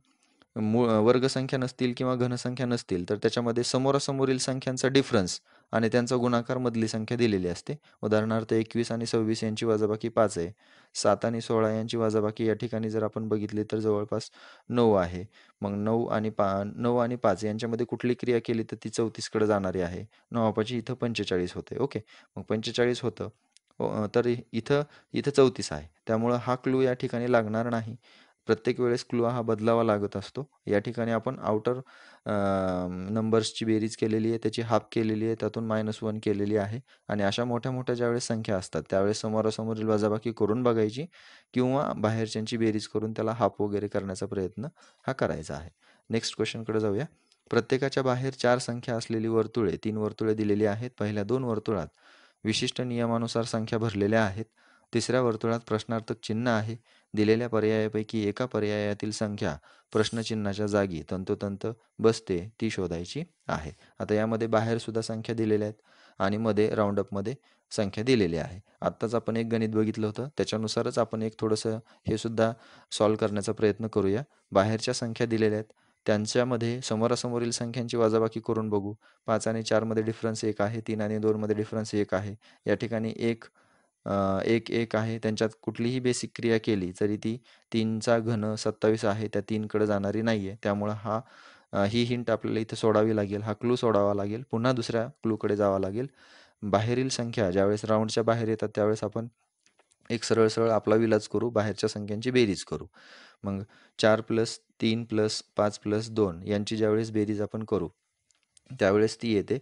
S1: वर्गसंख्या नसतील किंवा घनसंख्या नसतील तर त्याच्यामध्ये समोरासमोरील संख्यांचा डिफरन्स आणि त्यांचा गुणाकार मधली संख्या दिलेली असते. उदाहरणार्थ 21 आणि 26 यांची वजाबाकी 5 आहे. 7 आणि 16 यांची वजाबाकी या ठिकाणी जर आपण बघितली तर जवळपास 9 आहे. मग 9 आणि 5 यांच्यामध्ये कुठली क्रिया केली तर ती 34 कडे जाणारी आहे. 9 इथं 45 होते. ओके. मग 45 होतं. तर इथं इथं 34 आहे. त्यामुळं हा क्लू या ठिकाणी लागणार नाही. प्रत्येक वेळेस क्लू हा बदलावा लागत असतो. या ठिकाणी आपण आउटर नंबर्सची बेरीज केलेली आहे, त्याची हाफ केलेली आहे, त्यातून -1 केलेली आहे आणि अशा मोठ्या-मोठ्या ज्यावेळेस संख्या असतात, त्यावेळेस समोरासमोरील वजाबाकी करून बघायची किंवा बाहेरच्यांची बेरीज करून त्याला हाफ वगैरे करण्याचा प्रयत्न हा करायचा आहे. नेक्स्ट क्वेश्चनकडे जाऊया. प्रत्येकाच्या बाहेर 4 संख्या असलेली वर्तुळे, 3 वर्तुळे दिलेली आहेत. पहिल्या 2 वर्तुळात विशिष्ट नियमानुसार संख्या भरलेल्या आहेत. तिसऱ्या वर्तुळात प्रश्नार्थक चिन्ह आहे. दिलेल्या पर्यायापैकी एका पर्यायातील संख्या प्रश्नचिन्हाच्या जागी तंतोतंत बसते ती शोधायची आहे. आता यामध्ये बाहेर सुद्धा संख्या दिलेल्या आहेत आणि मध्ये राऊंडअपमध्ये संख्या दिलेली आहे. आत्ताच आपण एक गणित बघितलं होतं, त्याच्यानुसारच आपण एक थोडंसं हे सुद्धा सॉल्व करण्याचा प्रयत्न करूया. बाहेरच्या संख्या दिलेल्या आहेत, त्यांच्यामध्ये समोरासमोरील संख्यांची वजाबाकी करून बघू. 5 आणि 4 मध्ये डिफरन्स 1 आहे, 3 आणि 2 मध्ये डिफरन्स 1 आहे. या ठिकाणी 1 आहे. त्यांच्यात कुठलीही बेसिक क्रिया केली तरी ती 3चा घन 27 आहे. त्या 3 कडे जाणारी नाही आहे. त्यामुळं ही हिंट आपल्याला इथं सोडावी लागेल. हा क्लू सोडावा लागेल. पुन्हा दुसऱ्या क्लूकडे जावं लागेल. बाहेरील संख्या ज्यावेळेस राऊंडच्या बाहेर येतात त्यावेळेस आपण एक सरळ-सरळ आपला विलाज करू. बाहेरच्या संख्यांची बेरीज करू. मग 4 + 3 + 5 + 2 यांची ज्यावेळेस बेरीज आपण करू, त्यावेळेस ती येते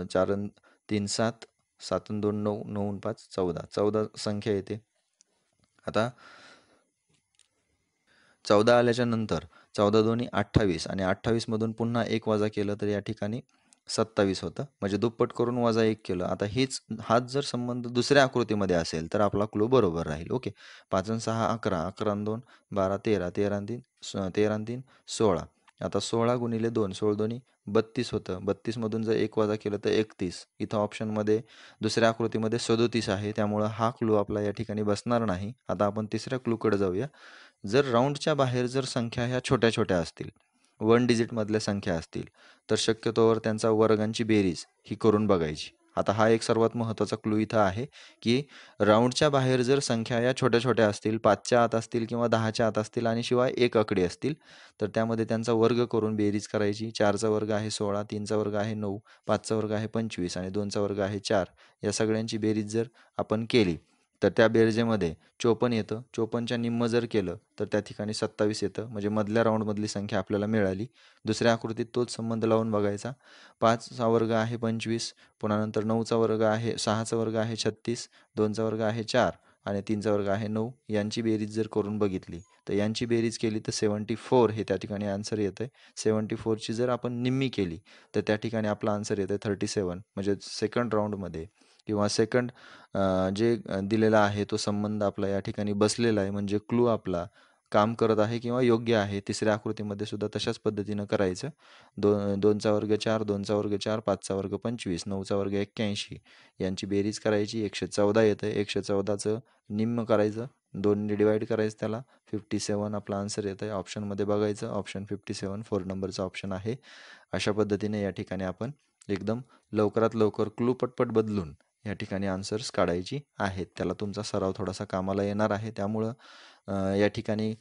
S1: 4 अन् 3 7, 7 अन् 2 9, 9 अन् 5 14. 14 संख्या येते. आता 14 आल्याच्या नंतर 14 दोन्ही 28 आणि 28 मधून पुन्हा 1 वजा केलं तर या ठिकाणी 27 होतं. म्हणजे दुप्पट करून वजा 1 केलं. आता हाच जर संबंध दुसऱ्या आकृतीमध्ये असेल तर आपला क्लू बरोबर राहील. ओके. 5 अन् 6 11, 11 अन् 2 12, 13, 13 अन् 3 16. आता 16 गुणिले 2, 16 दोन्ही 32 होतं. 32 मधून जर 1 वजा केलं तर 31. इथं ऑप्शनमध्ये दुसऱ्या आकृतीमध्ये 37 आहे. त्यामुळं हा क्लू आपला या ठिकाणी बसणार नाही. आता आपण तिसऱ्या क्लूकडे जाऊया. जर राऊंडच्या बाहेर जर संख्या ह्या छोट्या-छोट्या असतील, 1 डिजिटमधल्या संख्या असतील, तर शक्यतोवर त्यांचा वर्गांची बेरीज ही करून बघायची. आता हा एक सर्वात महत्त्वाचा क्लू इथं आहे, की राऊंडच्या बाहेर जर संख्या या छोट्या-छोट्या असतील, 5च्या आत असतील किंवा 10च्या आत असतील आणि शिवाय एक आकडे असतील, तर त्यामध्ये त्यांचा वर्ग करून बेरीज करायची. 4चा वर्ग आहे 16, 3चा वर्ग आहे 9, 5चा वर्ग आहे 25 आणि 2चा वर्ग आहे 4. या सगळ्यांची बेरीज जर आपण केली, तर त्या बेरजेमध्ये 54 येतं. 54च्या निम्म जर केलं तर त्या ठिकाणी 27 येतं. म्हणजे मधल्या राऊंडमधली संख्या आपल्याला मिळाली. दुसऱ्या आकृतीत तोच संबंध लावून बघायचा. 5चा वर्ग आहे 25, पुन्हा नंतर 9चा वर्ग आहे 6चा वर्ग आहे 36, 2चा वर्ग आहे 4 आणि 3चा वर्ग आहे 9. यांची बेरीज जर करून बघितली तर यांची बेरीज केली तर 74 हे त्या ठिकाणी आन्सर येतं आहे. 74ची जर आपण निम्मी केली तर त्या ठिकाणी आपला आन्सर येतं 37. म्हणजे सेकंड राऊंडमध्ये किंवा सेकंड जे दिलेला आहे तो संबंध आपला या ठिकाणी बसलेला आहे. म्हणजे क्लू आपला काम करत आहे किंवा योग्य आहे. तिसऱ्या आकृतीमध्ये सुद्धा तशाच पद्धतीनं करायचं. 2चा वर्ग 4, 2चा वर्ग 4, 5चा वर्ग 25, 9चा वर्ग 81 यांची बेरीज करायची. 114 येतं. 114चं निम्म करायचं. 2ने डिवाईड करायचं त्याला. 57 आपला आन्सर येतं आहे. ऑप्शनमध्ये बघायचं. ऑप्शन 57 4 नंबरचा ऑप्शन आहे. अशा पद्धतीने या ठिकाणी आपण एकदम लवकरात लवकर क्लू पटपट बदलून या ठिकाणी आन्सर्स काढायची आहेत. त्याला तुमचा सराव थोडासा कामाला येणार आहे. त्यामुळं या ठिकाणी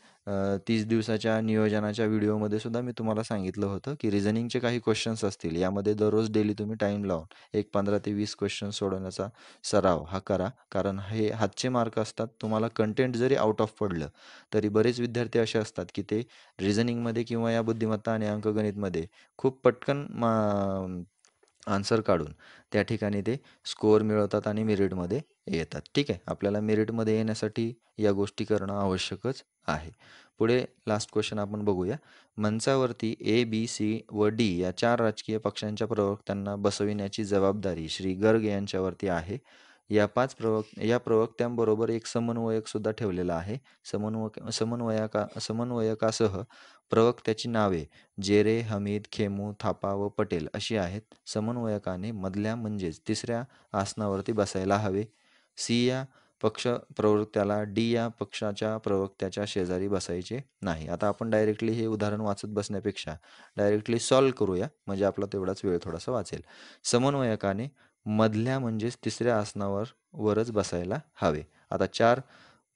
S1: 30 दिवसाच्या नियोजनाच्या व्हिडिओमध्ये सुद्धा मी तुम्हाला सांगितलं होतं, की रिझनिंगचे काही क्वेश्चन्स असतील. यामध्ये दररोज डेली तुम्ही टाईम लावून एक 15 ते 20 क्वेश्चन्स सोडवण्याचा सराव हा करा. कारण हे हातचे मार्क असतात. तुम्हाला कंटेंट जरी आउट ऑफ पडलं, तरी बरेच विद्यार्थी असे असतात, की ते रिझनिंगमध्ये किंवा या बुद्धिमत्ता आणि अंकगणितमध्ये खूप पटकन आन्सर काढून त्या ठिकाणी ते स्कोअर मिळवतात आणि मेरिटमध्ये येतात. ठीक आहे. आपल्याला मेरिटमध्ये येण्यासाठी या गोष्टी करणं आवश्यकच आहे. पुढे लास्ट क्वेश्चन आपण बघूया. मंचावरती ए, बी, सी व डी या 4 राजकीय पक्षांच्या प्रवक्त्यांना बसविण्याची जबाबदारी श्री गर्ग यांच्यावरती आहे. या प्रवक्त्यांबरोबर एक समन्वयक सुद्धा ठेवलेला आहे. समन्वयकासह प्रवक्त्याची नावे जेरे, हमीद, खेमू, थापा व पटेल अशी आहेत. समन्वयकाने मधल्या म्हणजेच तिसऱ्या आसनावरती बसायला हवे. सी या पक्ष प्रवृत्त्याला डी या पक्षाच्या प्रवक्त्याच्या शेजारी बसायचे नाही. आता आपण डायरेक्टली हे उदाहरण वाचत बसण्यापेक्षा डायरेक्टली सॉल्व्ह करूया, म्हणजे आपला तेवढाच वेळ थोडासा वाचेल. समन्वयकाने मधल्या म्हणजेच तिसऱ्या आसनावरच बसायला हवे. आता 4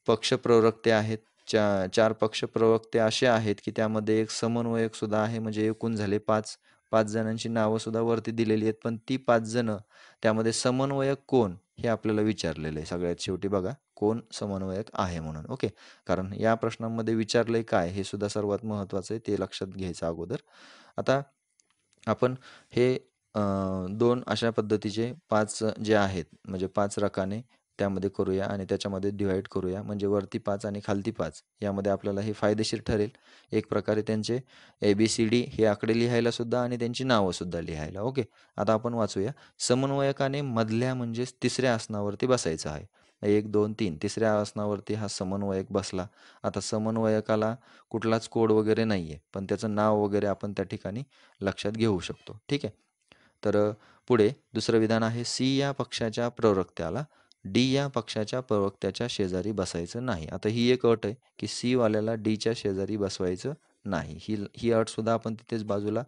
S1: पक्षप्रवक्ते आहेत. 4 पक्षप्रवक्ते असे आहेत, की त्यामध्ये एक समन्वयक सुद्धा आहे, म्हणजे एकूण झाले 5. 5 जणांची नावं सुद्धा वरती दिलेली आहेत. पण ती 5 जणं त्यामध्ये समन्वयक कोण हे आपल्याला विचारलेलं आहे. सगळ्यात शेवटी बघा कोण समन्वयक आहे म्हणून. ओके. कारण या प्रश्नांमध्ये विचारलंय काय हे सुद्धा सर्वात महत्त्वाचं आहे, ते लक्षात घ्यायचं अगोदर. आता आपण हे 2 अशा पद्धतीचे 5 जे आहेत, म्हणजे 5 रकाने त्यामध्ये करूया आणि त्याच्यामध्ये डिव्हाईड करूया. म्हणजे वरती 5 आणि खालती 5 यामध्ये आपल्याला हे फायदेशीर ठरेल. एक प्रकारे त्यांचे ABCD हे आकडे लिहायला सुद्धा आणि त्यांची नावं सुद्धा लिहायला. ओके. आता आपण वाचूया. समन्वयकाने मधल्या म्हणजेच तिसऱ्या आसनावरती बसायचं आहे. 1, 2, 3 तिसऱ्या आसनावरती हा समन्वयक बसला. आता समन्वयकाला कुठलाच कोड वगैरे नाही आहे, पण त्याचं नाव वगैरे आपण त्या ठिकाणी लक्षात घेऊ शकतो. ठीक आहे. तर पुढे दुसरं विधान आहे, सी या पक्षाच्या प्रवक्त्याला डी या पक्षाच्या प्रवक्त्याच्या शेजारी बसायचं नाही. आता ही एक अट आहे, की सी वाल्याला डीच्या शेजारी बसवायचं नाही. ही अट सुद्धा आपण तिथेच बाजूला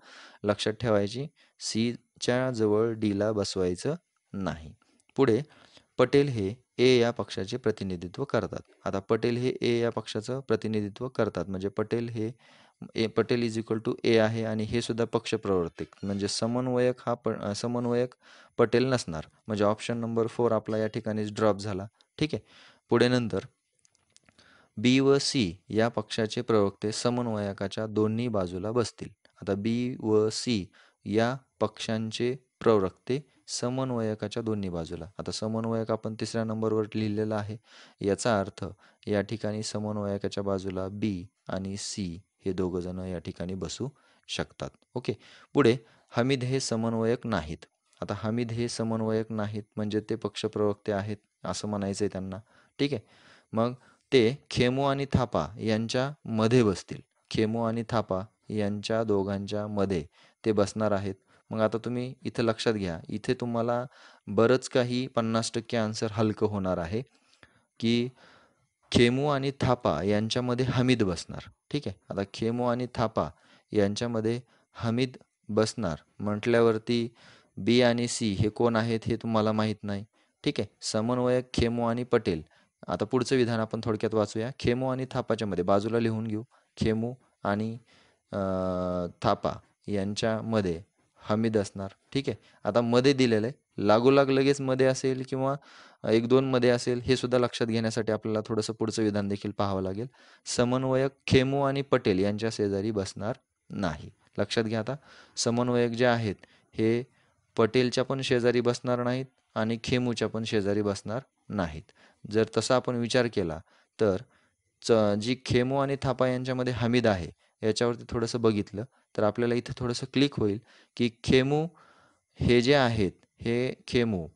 S1: लक्षात ठेवायची. सीच्या जवळ डीला बसवायचं नाही. पुढे पटेल हे ए या पक्षाचे प्रतिनिधित्व करतात. आता पटेल हे ए या पक्षाचं प्रतिनिधित्व करतात, म्हणजे पटेल इज इक्वल टू ए आहे आणि हे सुद्धा पक्षप्रवर्तक, म्हणजे समन्वयक पटेल नसणार, म्हणजे ऑप्शन नंबर 4 आपला या ठिकाणीच ड्रॉप झाला. ठीक आहे. पुढे नंतर बी व सी या पक्षाचे प्रवक्ते समन्वयकाच्या दोन्ही बाजूला बसतील. आता बी व सी या पक्षांचे प्रवक्ते समन्वयकाच्या दोन्ही बाजूला. आता समन्वयक आपण तिसऱ्या नंबरवर लिहिलेला आहे. याचा अर्थ या ठिकाणी समन्वयकाच्या बाजूला बी आणि सी हे दोघं जण या ठिकाणी बसू शकतात. ओके. पुढे हमीद हे समन्वयक नाहीत. आता हमीद हे समन्वयक नाहीत म्हणजे ते पक्षप्रवक्ते आहेत असं म्हणायचं आहे त्यांना. ठीक आहे. मग ते खेमू आणि थापा यांच्या मध्ये बसतील. खेमू आणि थापा यांच्या दोघांच्या मध्ये ते बसणार आहेत. मग आता तुम्ही इथं लक्षात घ्या, इथे तुम्हाला बरंच काही 50% आन्सर हलकं होणार आहे, की खेमू आणि थापा यांच्यामध्ये हमीद बसणार. ठीक आहे. आता खेमू आणि थापा यांच्यामध्ये हमीद बसणार म्हटल्यावरती बी आणि सी हे कोण आहेत हे तुम्हाला माहीत नाही. ठीक आहे. समन्वयक खेमू आणि पटेल. आता पुढचं विधान आपण थोडक्यात वाचूया. खेमू आणि थापाच्या मध्ये बाजूला लिहून घेऊ. खेमू आणि थापा यांच्यामध्ये हमीद असणार. ठीक आहे. आता मध्ये दिलेलं आहे, लागोलाग लगेच मध्ये असेल किंवा 1-2 मध्ये असेल हे सुद्धा लक्षात घेण्यासाठी आपल्याला थोडंसं पुढचं विधान देखील पाहावं लागेल. समन्वयक खेमू आणि पटेल यांच्या शेजारी बसणार नाही. लक्षात घ्या. आता समन्वयक जे आहेत हे पटेलच्या पण शेजारी बसणार नाहीत आणि खेमूच्या पण शेजारी बसणार नाहीत. जर तसा आपण विचार केला तर जी खेमू आणि थापा यांच्यामध्ये हमीद आहे याच्यावरती थोडंसं बघितलं तर आपल्याला इथे थोडंसं क्लिक होईल, की खेमू हे जे आहेत हे खेमू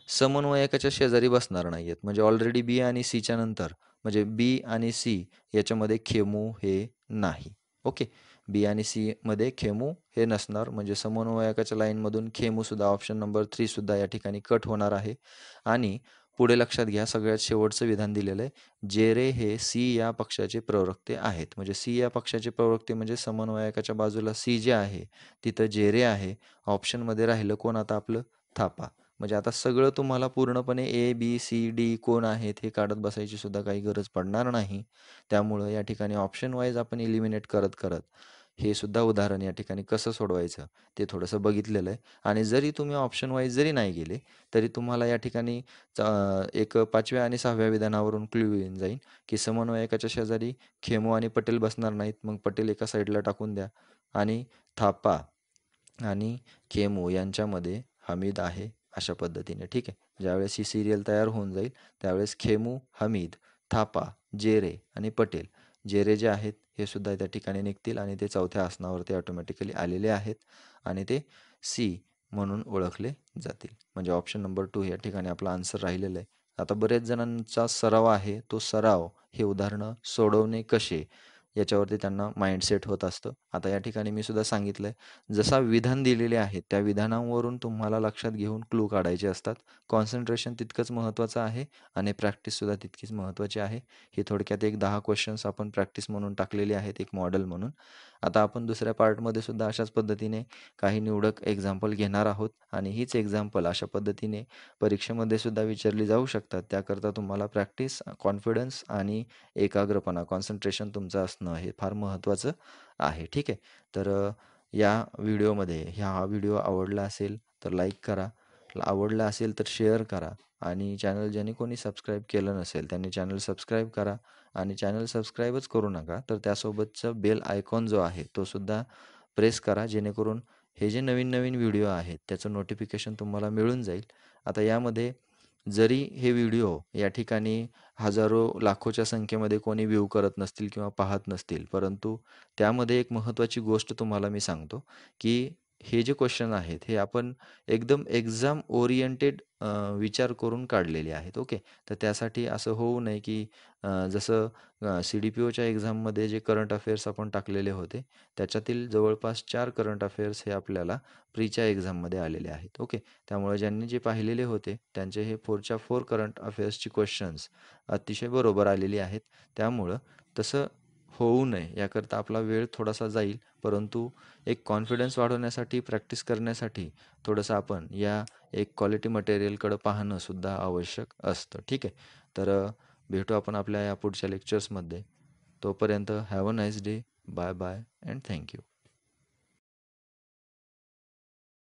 S1: समन्वयकाच्या शेजारी बसणार नाही आहेत. म्हणजे ऑलरेडी बी आणि सीच्या नंतर म्हणजे बी आणि सी याच्यामध्ये खेमू हे नाही. ओके. बी आणि सी मध्ये खेमू हे नसणार, म्हणजे समन्वयकाच्या लाईनमधून खेमूसुद्धा ऑप्शन नंबर 3 सुद्धा या ठिकाणी कट होणार आहे. आणि पुढे लक्षात घ्या, सगळ्यात शेवटचं विधान दिलेलं आहे, जेरे हे सी या पक्षाचे प्रवक्ते आहेत. म्हणजे सी या पक्षाचे प्रवक्ते म्हणजे समन्वयकाच्या बाजूला सी जे आहे तिथं जेरे आहे. ऑप्शनमध्ये राहिलं कोण आता आपलं थापा. म्हणजे आता सगळं तुम्हाला पूर्णपणे ABCD कोण आहेत हे काढत बसायची सुद्धा काही गरज पडणार नाही. त्यामुळं या ठिकाणी ऑप्शन वाईज आपण इलिमिनेट करत करत हे सुद्धा उदाहरण या ठिकाणी कसं सोडवायचं ते थोडंसं बघितलेलं आहे. आणि जरी तुम्ही ऑप्शन वाईज जरी नाही गेले तरी तुम्हाला या ठिकाणी एक 5व्या आणि 6व्या विधानावरून क्ल्यू येऊन जाईल, की समन्वयकाच्या शेजारी खेमू आणि पटेल बसणार नाहीत. मग पटेल एका साईडला टाकून द्या आणि थापा आणि खेमू यांच्यामध्ये हमीद आहे अशा पद्धतीने. ठीक आहे. ज्यावेळेस ही सिरियल तयार होऊन जाईल त्यावेळेस खेमू, हमीद, थापा, जेरे आणि पटेल, जेरे जे आहेत हे सुद्धा त्या ठिकाणी निघतील आणि ते चौथ्या आसनावरती ऑटोमॅटिकली आलेले आहेत आणि ते सी म्हणून ओळखले जातील. म्हणजे ऑप्शन नंबर 2 या ठिकाणी आपला आन्सर राहिलेला आहे. आता बरेच जणांचा सराव आहे, तो सराव हे उदाहरणं सोडवणे कसे याच्यावरती त्यांना माइंडसेट होत असतं. आता या ठिकाणी मी सुद्धा सांगितलं आहे, जसा विधान दिलेले आहेत त्या विधानांवरून तुम्हाला लक्षात घेऊन क्लू काढायचे असतात. कॉन्सन्ट्रेशन तितकंच महत्त्वाचं आहे आणि प्रॅक्टिससुद्धा तितकीच महत्त्वाची आहे. ही थोडक्यात एक 10 क्वेश्चन्स आपण प्रॅक्टिस म्हणून टाकलेली आहेत, एक मॉडेल म्हणून. आता आपण दुसऱ्या पार्टमध्ये सुद्धा अशाच पद्धतीने काही निवडक एक्झाम्पल घेणार आहोत आणि हीच एक्झाम्पल अशा पद्धतीने परीक्षेमध्ये सुद्धा विचारली जाऊ शकतात. त्याकरता तुम्हाला प्रॅक्टिस, कॉन्फिडन्स आणि एकाग्रपणा, कॉन्सन्ट्रेशन तुमचं असणं हे फार महत्त्वाचं आहे. ठीक आहे. तर या व्हिडिओमध्ये हा व्हिडिओ आवडला असेल तर लाईक करा. आवडला असेल तर शेअर करा आणि चॅनल ज्यांनी कोणी सबस्क्राईब केलं नसेल त्यांनी चॅनल सबस्क्राईब करा आणि चॅनल सबस्क्राईबच करू नका तर त्यासोबतचा बेल आयकॉन जो आहे तो सुद्धा प्रेस करा, जेणेकरून हे जे नवीन व्हिडिओ आहेत त्याचं नोटिफिकेशन तुम्हाला मिळून जाईल. आता यामध्ये जरी हे व्हिडिओ या ठिकाणी हजारो, लाखोच्या संख्येमध्ये कोणी व्ह्यू करत नसतील किंवा पाहत नसतील, परंतु त्यामध्ये एक महत्त्वाची गोष्ट तुम्हाला मी सांगतो, की हे जे क्वेश्चन आहेत हे आपण एकदम एक्झाम ओरिएंटेड विचार करून काढलेले आहेत. ओके. तर त्यासाठी असं होऊ नये, की जसं CDPOच्या एक्झाममध्ये जे करंट अफेअर्स आपण टाकलेले होते, त्याच्यातील जवळपास 4 करंट अफेअर्स हे आपल्याला प्रीच्या एक्झाममध्ये आलेले आहेत. ओके. त्यामुळे ज्यांनी जे पाहिलेले होते त्यांचे हे 4च्या 4 करंट अफेअर्सची क्वेश्चन्स अतिशय बरोबर आलेली आहेत. त्यामुळं तसं होऊ नये याकरता आपला वेळ थोडासा जाईल, परंतु एक कॉन्फिडन्स वाढवण्यासाठी, प्रॅक्टिस करण्यासाठी थोडंसं आपण या एक क्वालिटी मटेरियलकडं पाहणं सुद्धा आवश्यक असतं. ठीक आहे. तर भेटू आपण आपल्या या पुढच्या लेक्चर्समध्ये. तोपर्यंत have a nice day. Bye bye and thank you.